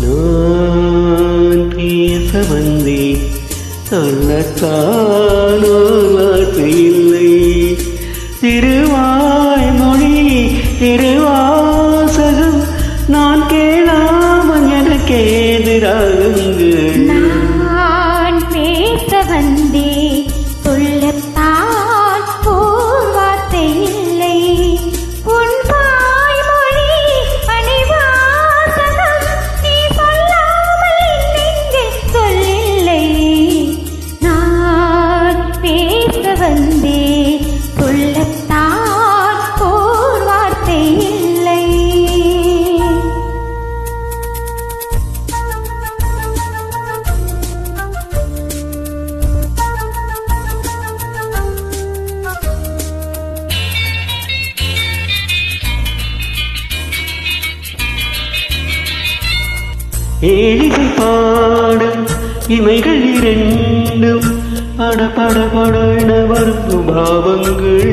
நான் பேச வந்தேன், சொல்லத்தான் ஒரு வார்த்தை இல்லை. திருவாய்மொழி திருவாசகம் நான் கேளாமல் எனக்கு எதிராகுங்கள். நான் பேச வந்தேன், சொல்லத்தான் ஓர் வார்த்தை இல்லை. உன் வாய்மொழி அணிவாசகம் நீ சொல்லாமல் நெஞ்சே சொல்லில்லை. நான் பேச வந்தேன், சொல்லத்தான் ஓர் வார்த்தை இல்லை. ஏழிசை பாடும் இமைகள் இரண்டும் பட பட பட என வரும் பாவங்கள்.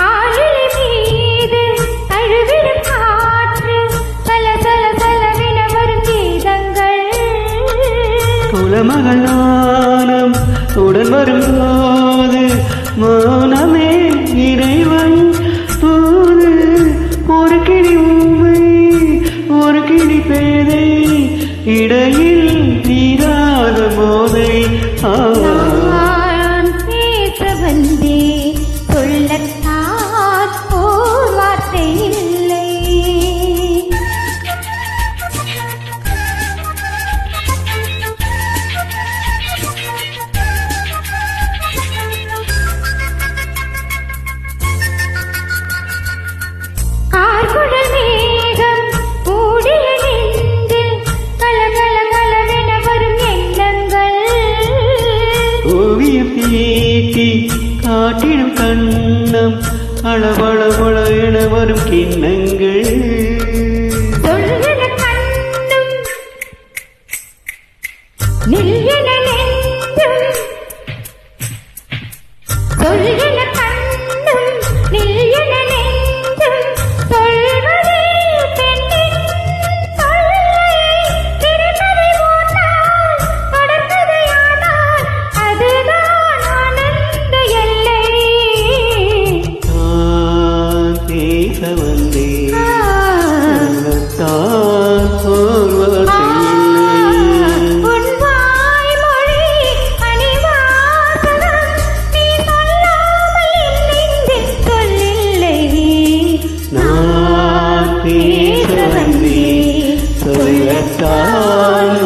ஆழிலை மீது தழுவிடும் காற்று சல சல சலவென வரும் கீதங்கள். குலமகள் நாணம் உடன் வரும்போது மௌனமே இறைவன் போது. ஒரு கிளி ஊமை ஒரு கிளி பேதை இடையில் தீராத போதை. நான் பேச வந்தேன், சொல்லத்தான் ஓர் வார்த்தை இல்லை. கார்குழல் மேகம் மூடிய நெஞ்சில் கலகல கலவென வரும் எண்ணங்கள். ஓவியம் தீட்டி காட்டிடும் கண்ணம் அளவளவள என வரும் கிண்ணங்கள். சொல்லுன கண்ணும் நில்லுன நெஞ்சும். சொல்லுன கண்ணும் நில்லுன நெஞ்சும். சொல்வதே பெண்ணின் சொல்லை. திருமறை போனால் தொடர்கதையானால் அதுதான் ஆனந்த எல்லை. நான் பேச வந்தேன், சொல்லத்தான் ஓர் வார்த்தை இல்லை. உன் வாய்மொழி அணிவாசகம் நீ சொல்லாமல் நெஞ்சில் சொல்லில்லை. நான் பேச வந்தேன், சொல்லத்தான்